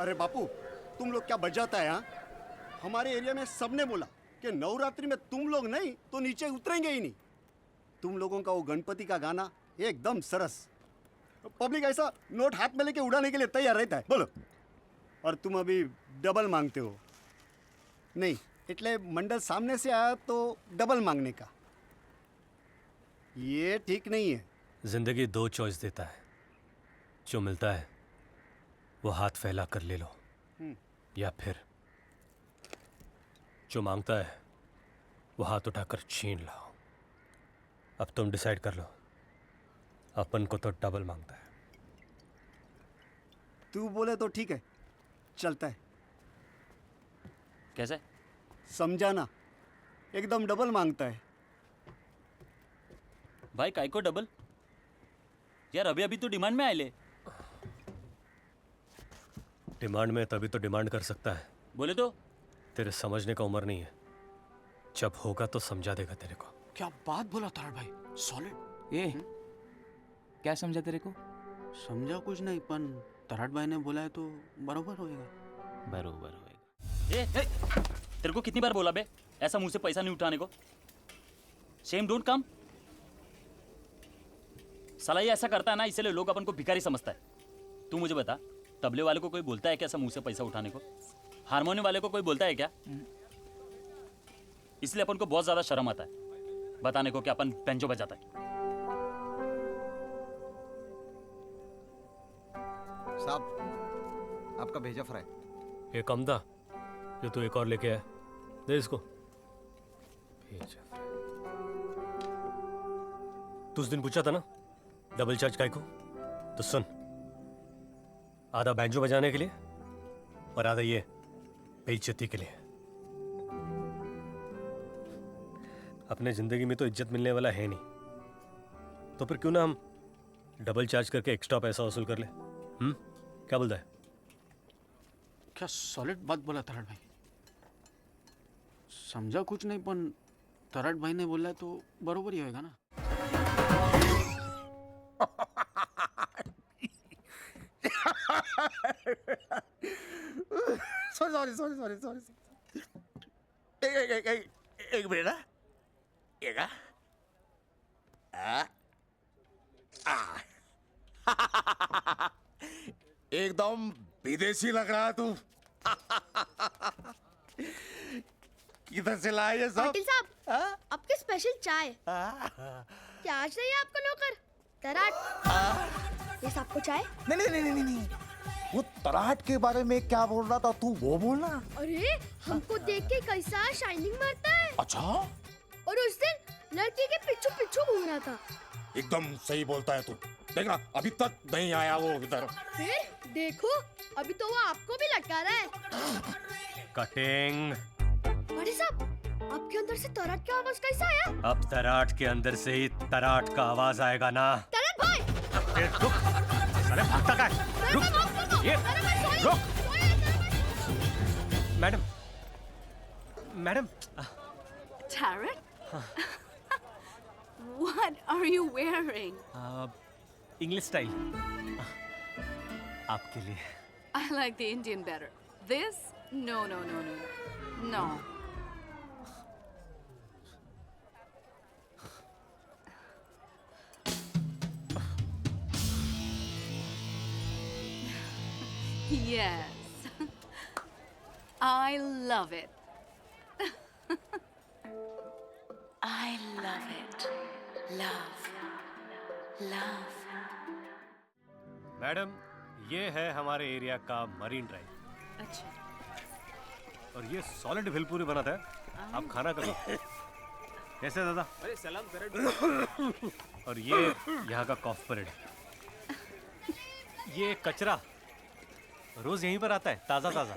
अरे बापू, तुम लोग क्या बजाता है? हाँ, हमारे एरिया में सबने बोला कि नवरात्रि में तुम लोग नहीं तो नीचे उतरेंगे ही नहीं। तुम लोगों का वो गणपति का गाना एकदम सरस। पब्लिक ऐसा नोट हाथ में लेके उड़ाने के लिए तैयार रहता है। बोलो। और तुम अभी डबल मांगते हो। नहीं, એટલે मंडल सामने से आया तो डबल मांगने का, ये ठीक नहीं है। जिंदगी दो चॉइस देता है, जो मिलता है वो हाथ फैला कर ले लो, या फिर जो मांगता है वो हाथ उठाकर छीन लो। अब तुम डिसाइड कर लो, अपन को तो डबल मांगता है। तू बोले तो ठीक है, चलता है। कैसे? समझाना, एकदम डबल मांगता है। भाई काय को डबल? यार अभी अभी तो डिमांड में आए ले। डिमांड में तभी तो डिमांड कर सकता है। बोले तो तेरे समझने का उम्र नहीं है, जब होगा तो समझा देगा तेरे को। क्या बात बोला तार भाई, सॉलिड। ए क्या समझा तेरे को? समझा कुछ नहीं, पण तराट भाई ने बोला है तो बरोबर होएगा। बरोबर होएगा। ए, तेरे को कितनी बार बोला बे ऐसा मुंह से पैसा नहीं उठाने को? Same don't come. साला ये ऐसा करता है ना, इसलिए लोग अपन को भिखारी समझता है। तू मुझे बता, तबले वाले को कोई बोलता है क्या ऐसा मुंह से पैसा उठाने को? हारमोनियम वाले को कोई बोलता है क्या? इसलिए अपन को बहुत ज्यादा शर्म आता है बताने को कि अपन बेंजो बजाता है। साहब, आपका भेजा फ्राई। ये कम था जो तू एक और लेके आया, दे इसको। भेजा फ्राई। तू उस दिन पूछा था ना डबल चार्ज काय को, तो सुन, आधा बैंजो बजाने के लिए और आधा ये बेइज्जती के लिए। अपने जिंदगी में तो इज्जत मिलने वाला है नहीं, तो फिर क्यों ना हम डबल चार्ज करके एक्स्ट्रा पैसा वसूल कर ले? क्या बोलता है? क्या सॉलिड बात बोला तराट भाई। समझा कुछ नहीं, पण तराट भाई ने बोला है तो बरोबर ही होएगा ना। सॉरी। एक मिनट ना, एक एकदम विदेशी लग रहा है तू। किधर से लाए ये सब? पाटिल साहब, आपके स्पेशल चाय। क्या आज नहीं है आपका नौकर तराट? ये सबको चाय? नहीं, वो तराट के बारे में क्या बोल रहा था तू, वो बोलना। अरे हमको देख के कैसा शाइनिंग मारता है। अच्छा, और उस दिन लड़की के पीछू पीछू घूम रहा था। एकदम सही बोलता है तू। देखना, अभी तक नहीं आया वो इधर। फिर देखो, अभी तो वो आपको भी लटका रहा है। कटिंग। पाटिल साहब, आपके अंदर से तराट की आवाज कैसा आया? अब तराट के अंदर से ही तराट का आवाज आएगा ना। तराट भाई! रुक, साले भागता का है? रुक, ये रुक। Madam. Tarot? What are you wearing? English style आपके लिए। I like the Indian better. This? No. No. Yes. I love it. I love it. Love. Madam, ये है हमारे एरिया का मरीन ड्राइव। अच्छा। और ये सॉलिड भेलपूरी बनाता है, आप खाना करो। कैसे दादा? अरे सलाम करे। और ये यहाँ का कॉफ परेड। ये कचरा रोज यहीं पर आता है, ताजा ताजा।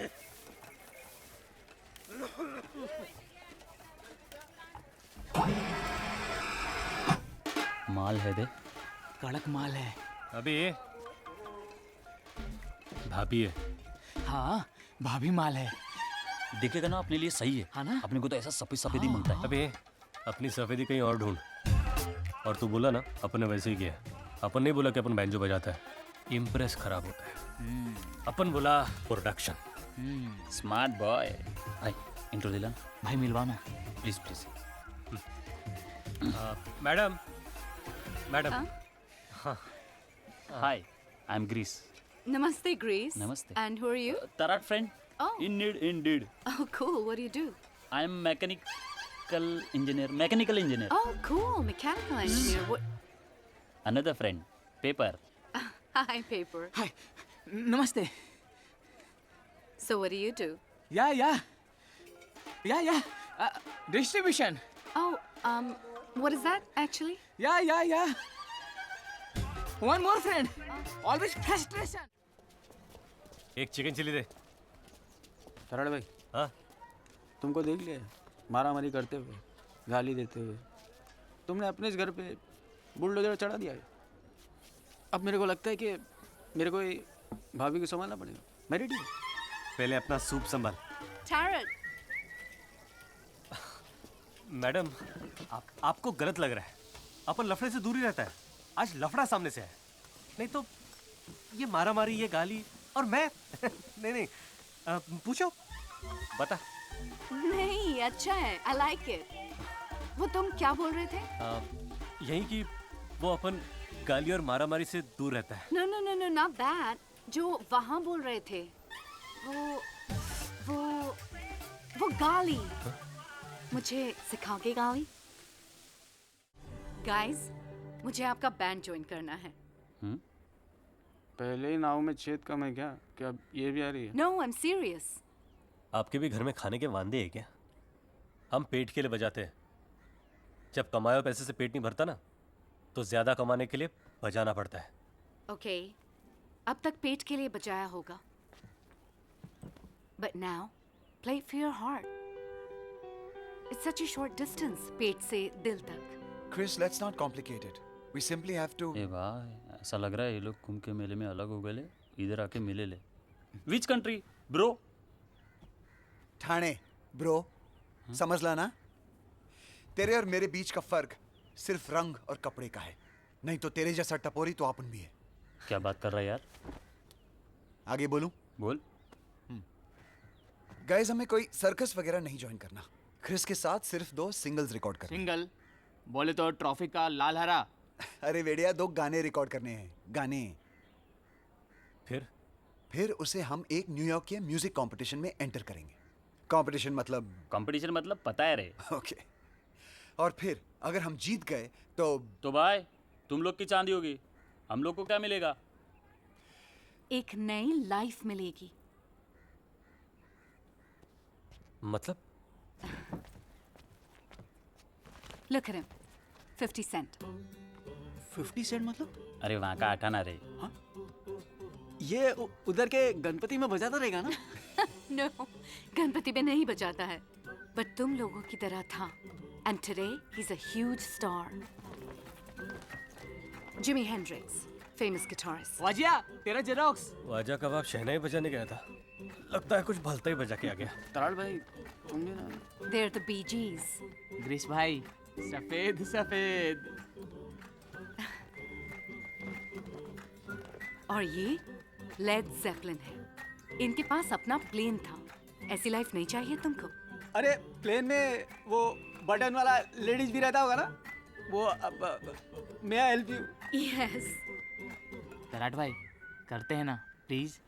माल है दे, कड़क माल है। अभी ये भाभी है। हाँ, भाभी माल है। दिखेगा ना अपने लिए सही है। हाँ ना? अपने को तो ऐसा सफेद ही मिलता है। अभी अपनी सफेदी कहीं और ढूंढ। और तू बोला ना अपन ने वैसे ही किया। अपन नहीं बोला कि अपन बैंजो बजाता है, इम्प्रेस खराब होता है। अपन बोला प्रोडक्शन। Smart boy. भाई इंट्रो दिला भाई मिलवा ना। Please please. Madam madam hi I am Grace. Namaste, Grace. Namaste. And who are you? Tarat friend. Oh. Indeed. Oh, cool. What do you do? I am mechanical engineer. Oh, cool. Mechanical engineer. What? Another friend. Paper. Hi, paper. हाय नमस्ते। So what do you do? या distribution. Oh, what is that actually? या one more friend always frustration. एक chicken chilli दे। तराट भाई, हाँ तुमको देख लिया मारामारी करते हुए, गाली देते हुए। तुमने अपने इस घर पे बुलडोजर चढ़ा दिया है। अब मेरे को लगता है कि मेरे को ये भाभी को संभालना पड़ेगा। मैं रेडी हूँ। पहले अपना सूप संभाल। Tarot. मैडम आपको गलत लग रहा है। अपन लफड़े से दूर ही रहता है। आज लफड़ा सामने से है, नहीं तो ये मारामारी, ये गाली और मैं नहीं पूछो, बता। नहीं, अच्छा है। I like it. वो तुम क्या बोल रहे थे? यही कि वो अपन गाली और मारामारी से दूर रहता है। No, not that. जो वहाँ बोल रहे थे, वो गाली। मुझे सिखाओगे गाली? Guys, मुझे आपका बैंड ज्वाइन करना है। पहले ही नाव में छेद कम है क्या अब ये भी आ रही है? No, I'm serious. आपके भी घर में खाने के वांदे हैं क्या? हम पेट के लिए बजाते हैं। जब कमाए हुए पैसे से पेट नहीं भरता ना, तो ज्यादा कमाने के लिए बजाना पड़ता है। Okay, अब तक पेट के लिए बजाया होगा। But now, play it for your heart. It's such a short distance, पेट से दिल तक। Chris, let's not complicate it. We simply have to. ए भाई, ऐसा लग रहा है ये लोग कुंभ के मेले में अलग हो गए ले, इधर आके मिले ले। Which country, bro? Thane, bro, समझ ला ना? तेरे और मेरे बीच का फर्क सिर्फ रंग और कपड़े का है। नहीं तो तेरे जैसा टपोरी तो अपन भी है। क्या बात कर रहा है यार? आगे बोलूं? बोल। गाइस, हमें कोई सर्कस वगैरह नहीं ज्वाइन करना। क्रिस के साथ सिर्फ 2 सिंगल्स रिकॉर्ड करने। सिंगल बोले तो ट्रॉफी का लाल हरा। अरे वेडिया, 2 गाने रिकॉर्ड करने हैं। गाने। फिर उसे हम एक न्यूयॉर्क के म्यूजिक कंपटीशन में एंटर करेंगे। कंपटीशन मतलब? कंपटीशन मतलब पता है रे। ओके। और फिर अगर हम जीत गए तो भाई तुम लोग की चांदी होगी, हम लोग को क्या मिलेगा? एक नई लाइफ मिलेगी। मतलब? Look at him. 50 cent. 50 Saint मतलब? अरे वहाँ का आठाना रे। ये उधर के गणपति में बजाता रहेगा ना? No, गणपति में नहीं बजाता है, but तुम लोगों की तरह था। And today he's a huge star. Jimi Hendrix, famous guitarist. वाजिया तेरा जेरोक्स। वाजा कबाब शहनाई बजाने गया था, लगता है कुछ भलता ही बजा के आ गया। तराट भाई, तुम भी ना। They're the Bee Gees. Greece भाई सफेद सफेद। और ये लेड जेपलिन है। इनके पास अपना प्लेन था। ऐसी लाइफ नहीं चाहिए तुमको? अरे प्लेन में वो बटन वाला लेडीज भी रहता होगा ना? वो मे आई हेल्प यू? Yes. तराट भाई करते हैं ना प्लीज।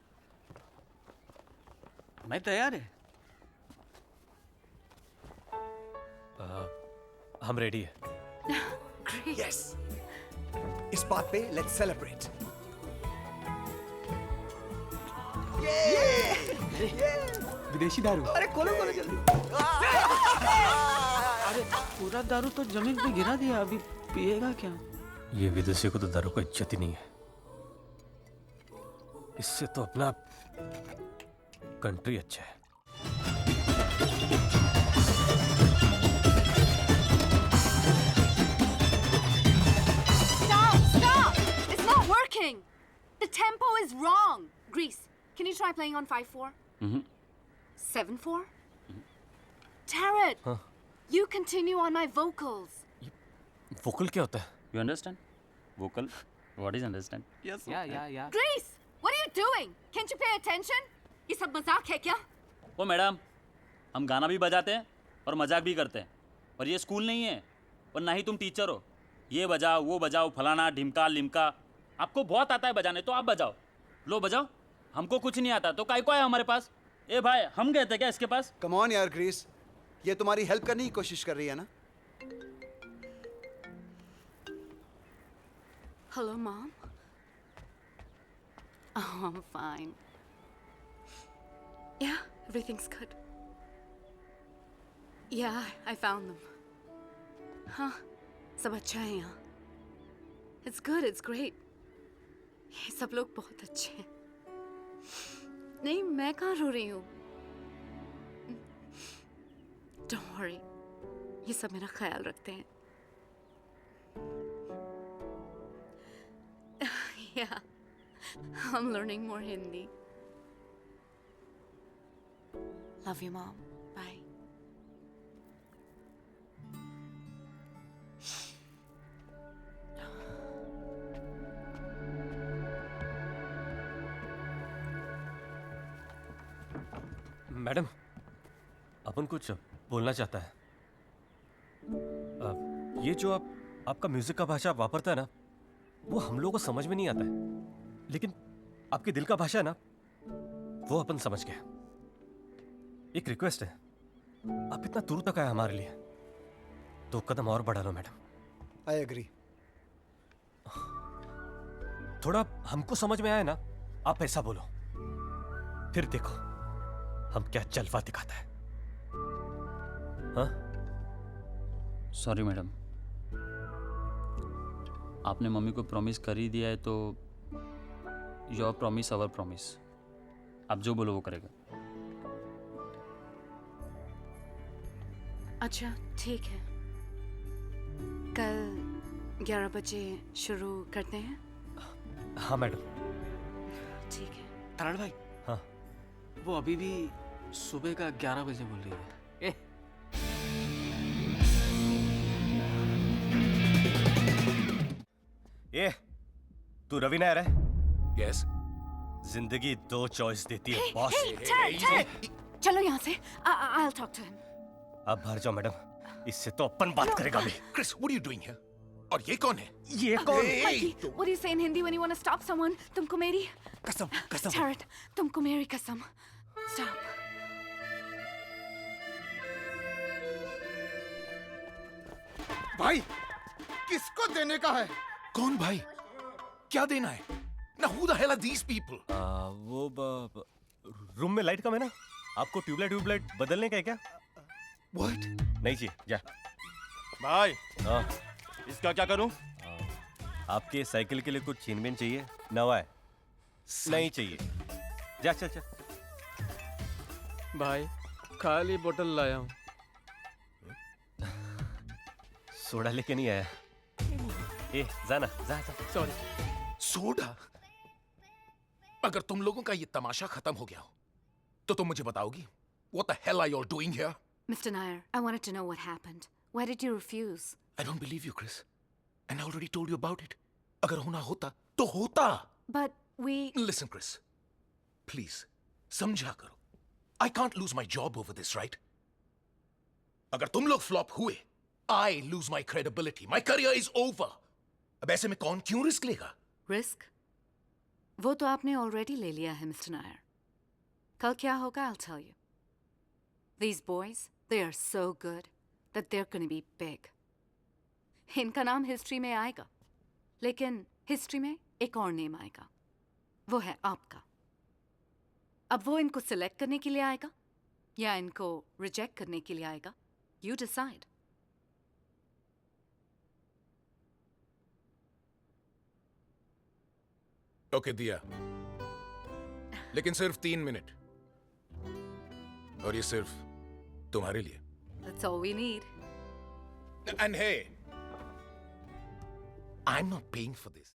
मैं तैयार है। हम रेडी है। Great. यस, इस बात पे लेट्स सेलिब्रेट। विदेशी दारू। अरे खोलो जल्दी। अरे पूरा दारू तो जमीन पे गिरा दिया, अभी पिएगा क्या? ये विदेशी को तो दारू को इज्जत ही नहीं है। इससे तो अपना कंट्री अच्छा है। Stop! It's not working. The tempo is wrong. Grease, can you try playing on 5/4? 7/4? Tarot, you continue on my vocals. Vocal क्या होता है? You understand? Vocal what is understand? या Grease, what are you doing? Can't you pay attention? ये सब मजाक है क्या? ओ madam, हम गाना भी बजाते हैं और मजाक भी करते हैं, और ये स्कूल नहीं है और ना ही तुम टीचर हो। ये बजाओ, वो बजाओ, फलाना ढिमका लिमका, आपको बहुत आता है बजाने तो आप बजाओ। लो बजाओ, हमको कुछ नहीं आता तो काय को है हमारे पास? ए भाई, हम गए थे क्या इसके पास? कम ऑन यार ग्रीस, ये तुम्हारी हेल्प करने की कोशिश कर रही है ना? Hello, Mom. Oh, I'm fine. Yeah, everything's good. Yeah, I found them. Huh? सब अच्छा है यहाँ. It's good, it's great. ये सब लोग बहुत अच्छे हैं. नहीं, मैं कहाँ रो रही हूँ? Don't worry. ये सब मेरा ख्याल रखते हैं. Yeah, I'm learning more Hindi. Love you, Mom. Bye. Madam, अपन कुछ बोलना चाहता है। ये जो आपका म्यूजिक का भाषा वापरता है ना, वो हम लोगों को समझ में नहीं आता है, लेकिन आपके दिल का भाषा है ना, वो अपन समझ गए। एक रिक्वेस्ट है, आप इतना दूर तक आए हमारे लिए, 2 कदम और बढ़ा लो मैडम। I agree. थोड़ा हमको समझ में आया ना, आप ऐसा बोलो, फिर देखो हम क्या जलवा दिखाता है। हाँ? सॉरी मैडम, आपने मम्मी को प्रॉमिस कर ही दिया है तो योर प्रॉमिस अवर प्रॉमिस। आप जो बोलो वो करेगा। अच्छा, ठीक है। कल 11 बजे शुरू करते हैं? हाँ मैडम। ठीक है। तरण भाई, हाँ वो अभी भी सुबह का 11 बजे बोल रही है। ए, ये तू रवि नायर है? यस। जिंदगी 2 चॉइस देती है बॉस। चलो यहाँ से। I'll talk to him. अब बाहर जाओ मैडम, इससे तो अपन बात करेगा भी। Chris, what are you doing here? और ये कौन है? ये कौन? Mikey, what do you say in Hindi when you want to stop someone? तुमको मेरी कसम, कसम। Tarot, तुमको मेरी कसम। Stop. भाई, किसको देने का है? कौन भाई? क्या देना है? Now who the hell are these people? वो रूम में लाइट कम है ना, आपको ट्यूबलाइट बदलने का है क्या? What? नहीं चाहिए, जा। भाई, हाँ, इसका क्या करूं? आपके साइकिल के लिए कुछ चेन चाहिए? नवा है? नहीं चाहिए, जा चल चल। भाई खाली बोतल लाया हूँ। सोडा लेके नहीं आया। ए, जाना, जा। सॉरी। सोडा? अगर तुम लोगों का ये तमाशा खत्म हो गया हो, तो तुम मुझे बताओगी? What the hell are you all doing here? Mr. Nair, I wanted to know what happened. Why did you refuse? I don't believe you, Chris. And I already told you about it. अगर होना होता, तो होता। But we... Listen, Chris. Please, समझा करो। I can't lose my job over this, right? अगर तुम लोग flop हुए, I lose my credibility. My career is over. अब ऐसे में कौन क्यों रिस्क लेगा? Risk? वो तो आपने already ले लिया है, Mr. Nair. कल क्या होगा, I'll tell you. These boys, they are so good that they're going to be big. इनका नाम हिस्ट्री में आएगा, लेकिन हिस्ट्री में एक और नेम आएगा, वो है आपका। अब वो इनको सिलेक्ट करने के लिए आएगा या इनको रिजेक्ट करने के लिए आएगा? You decide. ओके, दिया। लेकिन सिर्फ 3 मिनट, और ये सिर्फ तुम्हारे लिए। That's all we need. And hey, I'm not paying for this.